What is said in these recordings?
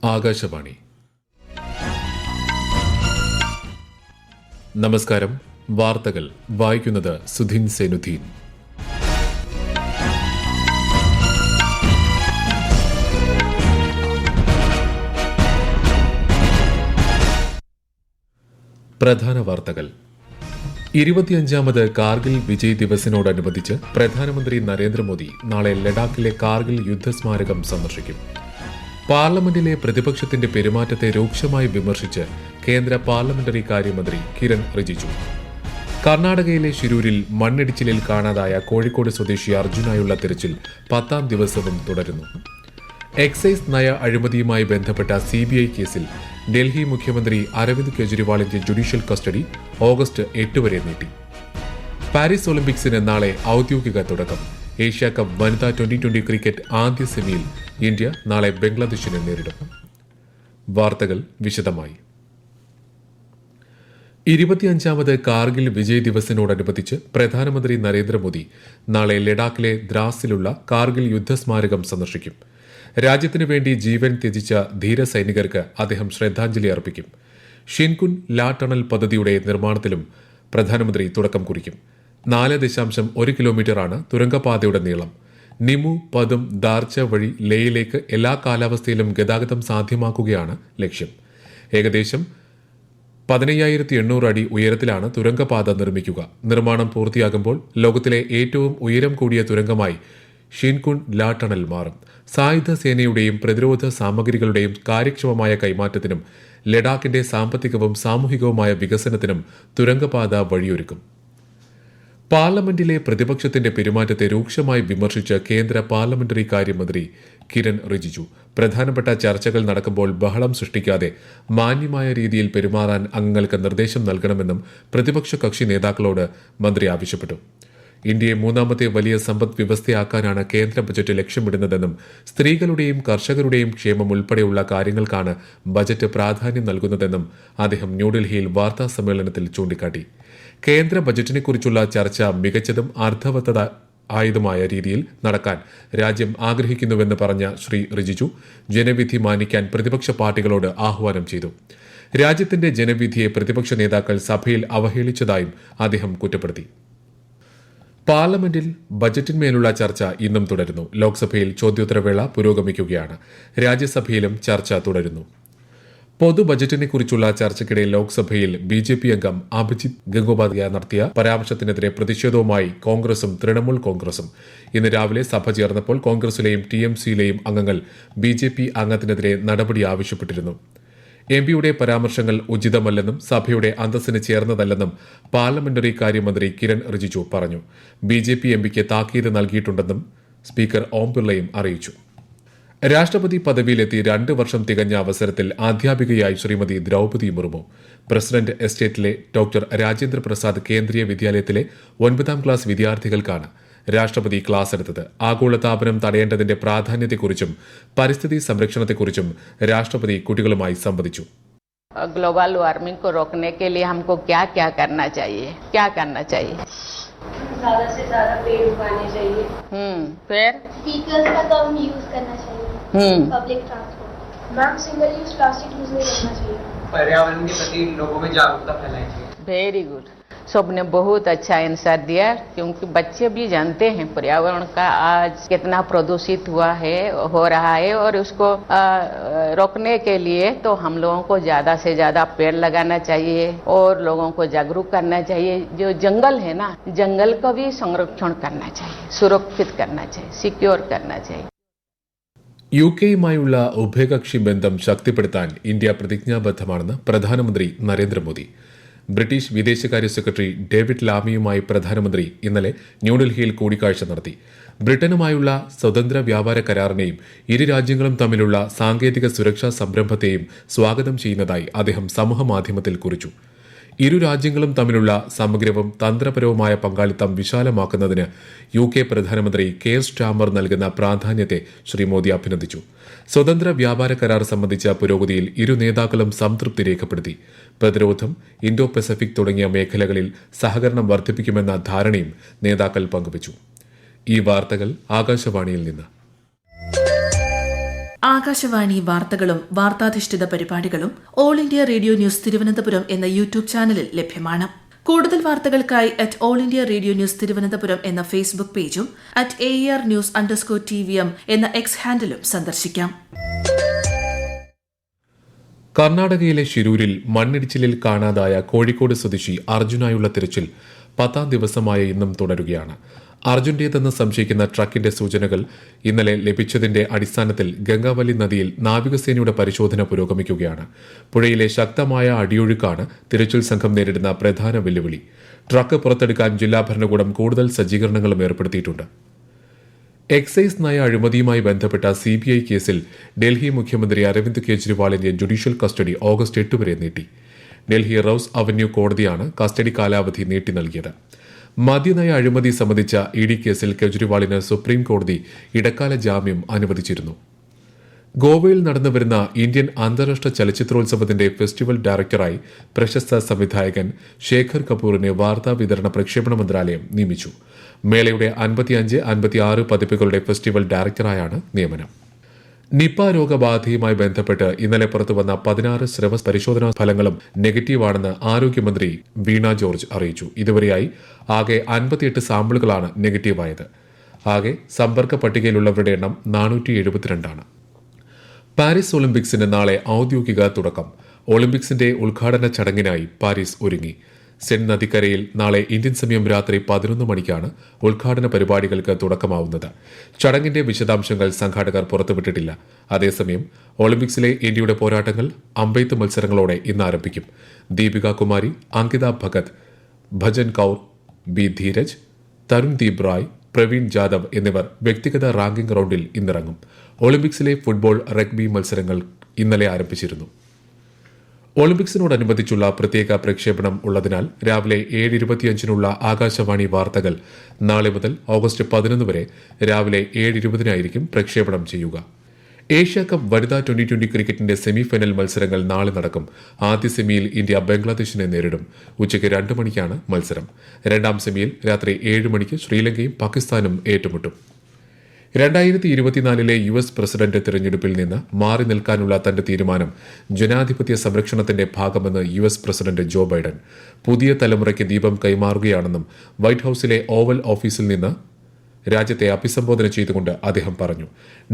ആകാശവാണി. നമസ്കാരം. വാർത്തകൾ വായിക്കുന്നത് സുധീൻ സെനുദ്ദീൻ. പ്രധാന വാർത്തകൾ. 25ാമത് കാർഗിൽ വിജയ് ദിവസിനോടനുബന്ധിച്ച് പ്രധാനമന്ത്രി നരേന്ദ്രമോദി നാളെ ലഡാക്കിലെ കാർഗിൽ യുദ്ധസ്മാരകം സന്ദർശിക്കും. പാർലമെന്റിലെ പ്രതിപക്ഷത്തിന്റെ പെരുമാറ്റത്തെ രൂക്ഷമായി വിമർശിച്ച് കേന്ദ്ര പാർലമെന്ററി കാര്യമന്ത്രി കിരൺ റിജിജു. കർണാടകയിലെ ശിരൂരിൽ മണ്ണിടിച്ചിലിൽ കാണാതായ കോഴിക്കോട് സ്വദേശി അർജുനായുള്ള തിരച്ചിൽ 10ാം ദിവസവും തുടരുന്നു. എക്സൈസ് നയ അഴിമതിയുമായി ബന്ധപ്പെട്ട CBI കേസിൽ ഡൽഹി മുഖ്യമന്ത്രി അരവിന്ദ് കെജ്രിവാളിന്റെ ജുഡീഷ്യൽ കസ്റ്റഡി ഓഗസ്റ്റ് 8 വരെ നീട്ടി. പാരീസ് ഒളിമ്പിക്സിന് നാളെ ഔദ്യോഗിക തുടക്കം. ഏഷ്യ കപ്പ് വനിതാ 2020 ക്രിക്കറ്റ് ആദ്യ സെമിയിൽ ഇന്ത്യ നാളെ ബംഗ്ലാദേശിനെ നേരിടും. വാർത്തകൾ വിശദമായി. 25ാമത് കാർഗിൽ വിജയ് ദിവസിനോടനുബന്ധിച്ച് പ്രധാനമന്ത്രി നരേന്ദ്രമോദി നാളെ ലഡാക്കിലെ ദ്രാസിലുള്ള കാർഗിൽ യുദ്ധസ്മാരകം സന്ദർശിക്കും. രാജ്യത്തിനു വേണ്ടി ജീവൻ ത്യജിച്ച ധീര സൈനികർക്ക് അദ്ദേഹം ശ്രദ്ധാഞ്ജലി അർപ്പിക്കും. ഷിൻകുൻ ലാ ടണൽ പദ്ധതിയുടെ നിർമ്മാണത്തിലും പ്രധാനമന്ത്രി തുടക്കം കുറിക്കും. 4.1 കിലോമീറ്ററാണ് തുരങ്കപാതയുടെ നീളം. നിമു, പദം, ദാർച്ച വഴി ലേയിലേക്ക് എല്ലാ കാലാവസ്ഥയിലും ഗതാഗതം സാധ്യമാക്കുകയാണ് ലക്ഷ്യം. ഏകദേശം 15,800 അടി ഉയരത്തിലാണ് തുരങ്കപാത നിർമ്മിക്കുക. നിർമ്മാണം പൂർത്തിയാകുമ്പോൾ ലോകത്തിലെ ഏറ്റവും ഉയരം കൂടിയ തുരങ്കമായി ഷിൻകുൻ ലാ ടണൽ മാറും. സായുധ സേനയുടെയും പ്രതിരോധ സാമഗ്രികളുടെയും കാര്യക്ഷമമായ കൈമാറ്റത്തിനും ലഡാക്കിന്റെ സാമ്പത്തികവും സാമൂഹികവുമായ വികസനത്തിനും തുരങ്കപാത വഴിയൊരുക്കും. പാർലമെന്റിലെ പ്രതിപക്ഷത്തിന്റെ പെരുമാറ്റത്തെ രൂക്ഷമായി വിമർശിച്ച കേന്ദ്ര പാർലമെന്ററി കാര്യമന്ത്രി കിരൺ റിജിജു പ്രധാനപ്പെട്ട ചർച്ചകൾ നടക്കുമ്പോൾ ബഹളം സൃഷ്ടിക്കാതെ മാന്യമായ രീതിയിൽ പെരുമാറാൻ അംഗങ്ങൾക്ക് നിർദ്ദേശം നൽകണമെന്നും പ്രതിപക്ഷ കക്ഷി നേതാക്കളോട് മന്ത്രി ആവശ്യപ്പെട്ടു. ഇന്ത്യയെ 3ാമത്തെ വലിയ സമ്പദ് വ്യവസ്ഥയാക്കാനാണ് കേന്ദ്ര ബജറ്റ് ലക്ഷ്യമിടുന്നതെന്നും സ്ത്രീകളുടെയും കർഷകരുടെയും ക്ഷേമം ഉൾപ്പെടെയുള്ള കാര്യങ്ങൾക്കാണ് ബജറ്റ് പ്രാധാന്യം നൽകുന്നതെന്നും അദ്ദേഹം ന്യൂഡൽഹിയിൽ വാർത്താ സമ്മേളനത്തിൽ ചൂണ്ടിക്കാട്ടി. കേന്ദ്ര ബജറ്റിനെക്കുറിച്ചുള്ള ചർച്ച മികച്ചതും അർത്ഥവത്തായതുമായ രീതിയിൽ നടക്കാൻ രാജ്യം ആഗ്രഹിക്കുന്നുവെന്ന് പറഞ്ഞ ശ്രീ റിജിജു ജനവിധി മാനിക്കാൻ പ്രതിപക്ഷ പാർട്ടികളോട് ആഹ്വാനം ചെയ്തു. രാജ്യത്തിന്റെ ജനവിധിയെ പ്രതിപക്ഷ നേതാക്കൾ സഭയിൽ അവഹേളിച്ചതായും അദ്ദേഹം കുറ്റപ്പെടുത്തി. പാർലമെന്റിൽ ബജറ്റിന്മേലുള്ള ചർച്ച ഇന്നും തുടരുന്നു. ലോക്സഭയിൽ ചോദ്യോത്തരവേള പുരോഗമിക്കുകയാണ്. രാജ്യസഭയിലും ചർച്ച തുടരുന്നു. പൊതു ബജറ്റിനെക്കുറിച്ചുള്ള ചർച്ചയ്ക്കിടെ ലോക്സഭയിൽ BJP അംഗം അഭിജിത് ഗംഗോപാധ്യായ നടത്തിയ പരാമർശത്തിനെതിരെ പ്രതിഷേധവുമായി കോൺഗ്രസും തൃണമൂൽ കോൺഗ്രസും. ഇന്ന് രാവിലെ സഭ ചേർന്നപ്പോൾ കോൺഗ്രസിലെയും TMCയിലെയും അംഗങ്ങൾ BJP അംഗത്തിനെതിരെ നടപടി ആവശ്യപ്പെട്ടിരുന്നു. MPയുടെ പരാമർശങ്ങൾ ഉചിതമല്ലെന്നും സഭയുടെ അന്തസ്സിന് ചേർന്നതല്ലെന്നും പാർലമെന്ററി കാര്യമന്ത്രി കിരൺ റിജിജു പറഞ്ഞു. BJP MPക്ക് താക്കീത് നൽകിയിട്ടുണ്ടെന്നും സ്പീക്കർ ഓം ബിർളയും അറിയിച്ചു. രാഷ്ട്രപതി പദവിയിലെത്തി 2 വർഷം തികഞ്ഞ അവസരത്തിൽ അധ്യാപികയായി ശ്രീമതി ദ്രൌപദി മുർമു. പ്രസിഡന്റ് എസ്റ്റേറ്റിലെ ഡോക്ടർ രാജേന്ദ്ര പ്രസാദ് കേന്ദ്രീയ വിദ്യാലയത്തിലെ 9ാം ക്ലാസ് വിദ്യാർത്ഥികൾക്കാണ് രാഷ്ട്രപതി ക്ലാസ് എടുത്തത്. ആഗോളതാപനം തടയേണ്ടതിന്റെ പ്രാധാന്യത്തെക്കുറിച്ചും പരിസ്ഥിതി സംരക്ഷണത്തെക്കുറിച്ചും രാഷ്ട്രപതി കുട്ടികളുമായി സംവദിച്ചു. ग्लोबल वार्मिंग को रोकने के लिए हमको क्या क्या करना चाहिए? ज़्यादा से ज़्यादा पेड़ उगाने चाहिए। फिर व्हीकल्स का कम यूज करना चाहिए। Public transport. Ma'am, single use plastic use नहीं करना चाहिए। पर्यावरण के प्रति लोगों में जागरूकता फैलानी चाहिए। Very good. सबने बहुत अच्छा आंसर दिया, क्योंकि बच्चे भी जानते हैं पर्यावरण का आज कितना प्रदूषित हो रहा है और उसको रोकने के लिए तो हम लोगों को ज्यादा से ज्यादा पेड़ लगाना चाहिए और लोगों को जागरूक करना चाहिए. जो जंगल है ना, जंगल का भी संरक्षण करना चाहिए, सुरक्षित करना चाहिए, सिक्योर करना चाहिए. UK-യുമായുള്ള ഉഭയകക്ഷി ബന്ധം ശക്തിപ്പെടുത്താൻ ഇന്ത്യ പ്രതിജ്ഞാബദ്ധമാണെന്ന് പ്രധാനമന്ത്രി നരേന്ദ്രമോദി. ബ്രിട്ടീഷ് വിദേശകാര്യ സെക്രട്ടറി ഡേവിഡ് ലാമിയുമായി പ്രധാനമന്ത്രി ഇന്നലെ ന്യൂഡൽഹിയിൽ കൂടിക്കാഴ്ച നടത്തി. ബ്രിട്ടനുമായുള്ള സ്വതന്ത്ര വ്യാപാര കരാറിനെയും ഇരു രാജ്യങ്ങളും തമ്മിലുള്ള സാങ്കേതിക സുരക്ഷാ സംരംഭത്തെയും സ്വാഗതം ചെയ്യുന്നതായി അദ്ദേഹം സമൂഹമാധ്യമത്തിൽ കുറിച്ചു. ഇരു രാജ്യങ്ങളും തമ്മിലുള്ള സമഗ്രവും തന്ത്രപരവുമായ പങ്കാളിത്തം വിശാലമാക്കുന്നതിന് UK പ്രധാനമന്ത്രി കെയർ സ്റ്റാമർ നൽകുന്ന പ്രാധാന്യത്തെ ശ്രീ മോദി അഭിനന്ദിച്ചു. സ്വതന്ത്ര വ്യാപാര കരാർ സംബന്ധിച്ച പുരോഗതിയിൽ ഇരു നേതാക്കളും സംതൃപ്തി രേഖപ്പെടുത്തി. പ്രതിരോധം, ഇന്തോ പസഫിക് തുടങ്ങിയ മേഖലകളിൽ സഹകരണം വർദ്ധിപ്പിക്കുമെന്ന ധാരണയും നേതാക്കൾ പങ്കുവച്ചു. ഈ വാർത്തകൾ ആകാശവാണിയിൽ നിന്ന്. ആകാശവാണി വാർത്തകളും വാർത്താധിഷ്ഠിത പരിപാടികളും all India radio news Thiruvananthapuram എന്ന യൂട്യൂബ് ചാനലിൽ ലഭ്യമാണ്. കൂടുതൽ വാർത്തകൾക്കായി @all India radio news Thiruvananthapuram എന്ന ഫേസ്ബുക്ക് പേജും @AER_News_TVM എന്ന എക്സ് ഹാൻഡിലും സന്ദർശിക്കാം. കർണാടകയിലെ ഷിരൂരിൽ മണ്ണിടിച്ചിലിൽ കാണാതായ കോഴിക്കോട് സ്വദേശി അർജുനായുള്ള തിരച്ചിൽ 10ാം ദിവസമായ ഇന്നും തുടരുകയാണ്. അർജുന്റേതെന്ന് സംശയിക്കുന്ന ട്രക്കിന്റെ സൂചനകൾ ഇന്നലെ ലഭിച്ചതിന്റെ അടിസ്ഥാനത്തിൽ ഗംഗാവലി നദിയിൽ നാവികസേനയുടെ പരിശോധന പുരോഗമിക്കുകയാണ്. പുഴയിലെ ശക്തമായ അടിയൊഴുക്കാണ് തിരച്ചിൽ സംഘം നേരിടുന്ന പ്രധാന വെല്ലുവിളി. ട്രക്ക് പുറത്തെടുക്കാൻ ജില്ലാ ഭരണകൂടം കൂടുതൽ സജ്ജീകരണങ്ങളും ഏർപ്പെടുത്തിയിട്ടുണ്ട്. എക്സൈസ് നയ അഴിമതിയുമായി ബന്ധപ്പെട്ട CBI കേസിൽ ഡൽഹി മുഖ്യമന്ത്രി അരവിന്ദ് കെജ്രിവാളിന്റെ ജുഡീഷ്യൽ കസ്റ്റഡി ഓഗസ്റ്റ് 8 വരെ നീട്ടി. ഡൽഹി റൌസ് അവന്യൂ കോടതിയാണ് കസ്റ്റഡി കാലാവധി നീട്ടി നൽകിയത്. മദ്യനയ അഴിമതി സംബന്ധിച്ച ED കേസിൽ കെജ്രിവാളിന് സുപ്രീം കോടതി ഇടക്കാല ജാമ്യം അനുവദിച്ചിരുന്നു. ഗോവയിൽ നടന്നുവരുന്ന ഇന്ത്യൻ അന്താരാഷ്ട്ര ചലച്ചിത്രോത്സവത്തിന്റെ ഫെസ്റ്റിവൽ ഡയറക്ടറായി പ്രശസ്ത സംവിധായകൻ ശേഖർ കപൂറിനെ വാർത്താ വിതരണ പ്രക്ഷേപണ മന്ത്രാലയം നിയമിച്ചു. മേളയുടെ 55, 56 പതിപ്പുകളുടെ ഫെസ്റ്റിവൽ ഡയറക്ടറായാണ് നിയമനം. നിപ രോഗബാധയുമായി ബന്ധപ്പെട്ട് ഇന്നലെ പുറത്തുവന്ന 16 സ്രവ പരിശോധനാ ഫലങ്ങളും നെഗറ്റീവാണെന്ന് ആരോഗ്യമന്ത്രി വീണ ജോർജ് അറിയിച്ചു. ഇതുവരെയായി ആകെ 58 സാമ്പിളുകളാണ് നെഗറ്റീവായത്. ആകെ സമ്പർക്ക പട്ടികയിലുള്ളവരുടെ എണ്ണം 472 ആണ്. പാരീസ് ഒളിമ്പിക്സിന് നാളെ ഔദ്യോഗിക തുടക്കം. ഒളിമ്പിക്സിന്റെ ഉദ്ഘാടന ചടങ്ങിനായി പാരീസ് ഒരുങ്ങി. സെൻ നദിക്കരയിൽ നാളെ ഇന്ത്യൻ സമയം രാത്രി 11 മണിക്കാണ് ഉദ്ഘാടന പരിപാടികൾക്ക് തുടക്കമാവുന്നത്. ചടങ്ങിന്റെ വിശദാംശങ്ങൾ സംഘാടകർ പുറത്തുവിട്ടിട്ടില്ല. അതേസമയം ഒളിമ്പിക്സിലെ ഇന്ത്യയുടെ പോരാട്ടങ്ങൾ അമ്പെയ്ത്ത് മത്സരങ്ങളോടെ ഇന്ന് ആരംഭിക്കും. ദീപിക കുമാരി, അങ്കിത ഭഗത്, ഭജൻ കൌർ, ബി ധീരജ്, തരുൺദീപ് റായ്, പ്രവീൺ ജാദവ് എന്നിവർ വ്യക്തിഗത റാങ്കിംഗ് റൌണ്ടിൽ ഇന്നിറങ്ങും. ഒളിമ്പിക്സിലെ ഫുട്ബോൾ, റഗ്ബി മത്സരങ്ങൾ ഇന്നലെ ആരംഭിച്ചിരുന്നു. ഒളിമ്പിക്സിനോടനുബന്ധിച്ചുള്ള പ്രത്യേക പ്രക്ഷേപണം ഉള്ളതിനാൽ രാവിലെ 7:25 ആകാശവാണി വാർത്തകൾ നാളെ മുതൽ ഓഗസ്റ്റ് 11 വരെ രാവിലെ 7:20 പ്രക്ഷേപണം ചെയ്യുക. ഏഷ്യ കപ്പ് വനിതാ 2020 ക്രിക്കറ്റിന്റെ സെമിഫൈനൽ മത്സരങ്ങൾ നാളെ നടക്കും. ആദ്യ സെമിയിൽ ഇന്ത്യ ബംഗ്ലാദേശിനെ നേരിടും. ഉച്ചയ്ക്ക് 2 മണിക്കാണ് മത്സരം. രണ്ടാം സെമിയിൽ രാത്രി 7 മണിക്ക് ശ്രീലങ്കയും പാകിസ്ഥാനും ഏറ്റുമുട്ടും. 2024 US പ്രസിഡന്റ് തിരഞ്ഞെടുപ്പിൽ നിന്ന് മാറി നിൽക്കാനുള്ള തന്റെ തീരുമാനം ജനാധിപത്യ സംരക്ഷണത്തിന്റെ ഭാഗമെന്ന് US പ്രസിഡന്റ് ജോ ബൈഡൻ. പുതിയ തലമുറയ്ക്ക് ദീപം കൈമാറുകയാണെന്നും വൈറ്റ് ഹൌസിലെ ഓവൽ ഓഫീസിൽ നിന്ന് രാജ്യത്തെ അഭിസംബോധന ചെയ്തുകൊണ്ട് അദ്ദേഹം പറഞ്ഞു.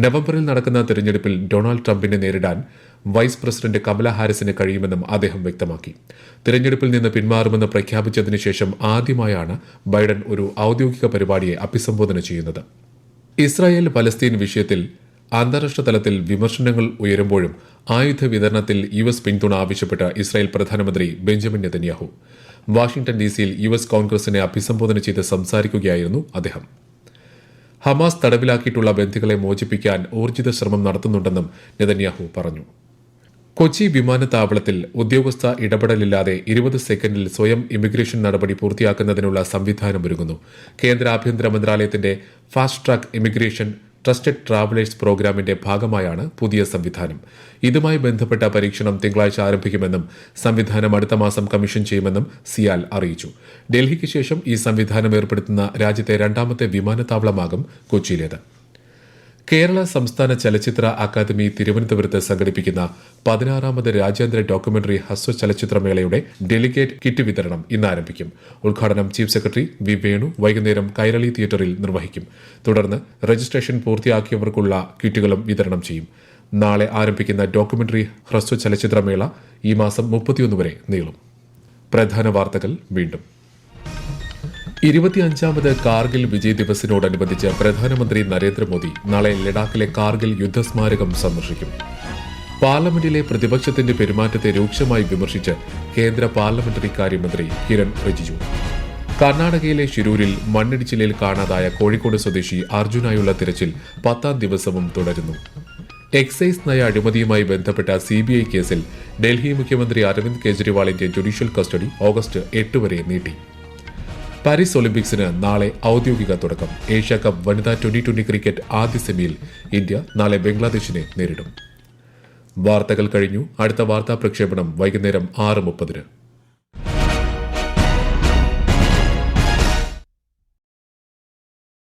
നവംബറിൽ നടക്കുന്ന തിരഞ്ഞെടുപ്പിൽ ഡൊണാൾഡ് ട്രംപിനെ നേരിടാൻ വൈസ് പ്രസിഡന്റ് കമല ഹാരിസിന് കഴിയുമെന്നും അദ്ദേഹം വ്യക്തമാക്കി. തിരഞ്ഞെടുപ്പിൽ നിന്ന് പിന്മാറുമെന്ന് പ്രഖ്യാപിച്ചതിനു ശേഷം ആദ്യമായാണ് ബൈഡൻ ഒരു ഔദ്യോഗിക പരിപാടിയെ അഭിസംബോധന ചെയ്യുന്നത്. ഇസ്രായേൽ പലസ്തീൻ വിഷയത്തിൽ അന്താരാഷ്ട്ര തലത്തിൽ വിമർശനങ്ങൾ ഉയരുമ്പോഴും ആയുധ വിതരണത്തിൽ US പിന്തുണ ആവശ്യപ്പെട്ട ഇസ്രായേൽ പ്രധാനമന്ത്രി ബെഞ്ചമിൻ നെതന്യാഹു വാഷിംഗ്ടൺ DC-യിൽ US കോൺഗ്രസിനെ അഭിസംബോധന ചെയ്ത് സംസാരിക്കുകയായിരുന്നു അദ്ദേഹം. ഹമാസ് തടവിലാക്കിയിട്ടുള്ള ബന്ദികളെ മോചിപ്പിക്കാൻ ഊർജിത ശ്രമം നടത്തുന്നുണ്ടെന്നും നെതന്യാഹു പറഞ്ഞു. കൊച്ചി വിമാനത്താവളത്തിൽ ഉദ്യോഗസ്ഥ ഇടപെടലില്ലാതെ 20 സെക്കൻഡിൽ സ്വയം ഇമിഗ്രേഷൻ നടപടി പൂർത്തിയാക്കുന്നതിനുള്ള സംവിധാനം ഒരുങ്ങുന്നു. കേന്ദ്ര ആഭ്യന്തര മന്ത്രാലയത്തിന്റെ fast track immigration trusted travellers പ്രോഗ്രാമിന്റെ ഭാഗമായാണ് പുതിയ സംവിധാനം. ഇതുമായി ബന്ധപ്പെട്ട പരീക്ഷണം തിങ്കളാഴ്ച ആരംഭിക്കുമെന്നും സംവിധാനം അടുത്ത മാസം കമ്മീഷൻ ചെയ്യുമെന്നും സിയാൽ അറിയിച്ചു. ഡൽഹിക്ക് ശേഷം ഈ സംവിധാനം ഏർപ്പെടുത്തുന്ന രാജ്യത്തെ 2ാമത്തെ വിമാനത്താവളമാകും കൊച്ചിയിലേത്. കേരള സംസ്ഥാന ചലച്ചിത്ര അക്കാദമി തിരുവനന്തപുരത്ത് സംഘടിപ്പിക്കുന്ന 16ാമത് രാജ്യാന്തര ഡോക്യുമെന്ററി ഹ്രസ്വ ചലച്ചിത്രമേളയുടെ ഡെലിഗേറ്റ് കിറ്റ് വിതരണം ഇന്ന് ആരംഭിക്കും. ഉദ്ഘാടനം ചീഫ് സെക്രട്ടറി വി വേണു വൈകുന്നേരം കൈരളി തിയേറ്ററിൽ നിർവഹിക്കും. തുടർന്ന് രജിസ്ട്രേഷൻ പൂർത്തിയാക്കിയവർക്കുള്ള കിറ്റുകളും വിതരണം ചെയ്യും. നാളെ ആരംഭിക്കുന്ന ഡോക്യുമെന്ററി ഹ്രസ്വ ചലച്ചിത്രമേള ഈ മാസം 31 വരെ നീളും. പ്രധാന വാർത്തകൾ വീണ്ടും. 25ാമത് കാർഗിൽ വിജയ് ദിവസിനോടനുബന്ധിച്ച് പ്രധാനമന്ത്രി നരേന്ദ്രമോദി നാളെ ലഡാക്കിലെ കാർഗിൽ യുദ്ധസ്മാരകം സന്ദർശിക്കും. പാർലമെന്റിലെ പ്രതിപക്ഷത്തിന്റെ പെരുമാറ്റത്തെ രൂക്ഷമായി വിമർശിച്ച് കേന്ദ്ര പാർലമെന്ററി കാര്യമന്ത്രി കിരൺ റിജിജു. കർണാടകയിലെ ഷിരൂരിൽ മണ്ണിടിച്ചിലിൽ കാണാതായ കോഴിക്കോട് സ്വദേശി അർജുനായുള്ള തിരച്ചിൽ 10ാം ദിവസവും തുടരുന്നു. എക്സൈസ് നയ അഴിമതിയുമായി ബന്ധപ്പെട്ട CBI കേസിൽ ഡൽഹി മുഖ്യമന്ത്രി അരവിന്ദ് കെജ്രിവാളിന്റെ ജുഡീഷ്യൽ കസ്റ്റഡി ഓഗസ്റ്റ് 8 വരെ നീട്ടി. പാരീസ് ഒളിമ്പിക്സിന് നാളെ ഔദ്യോഗിക തുടക്കം. ഏഷ്യ കപ്പ് വനിതാ 2020 ക്രിക്കറ്റ് ആദ്യ സെമിയിൽ ഇന്ത്യ നാളെ ബംഗ്ലാദേശിനെ നേരിടും. വാർത്തകൾ കഴിഞ്ഞു. അടുത്ത വാർത്താ പ്രക്ഷേപണം വൈകുന്നേരം 6:30.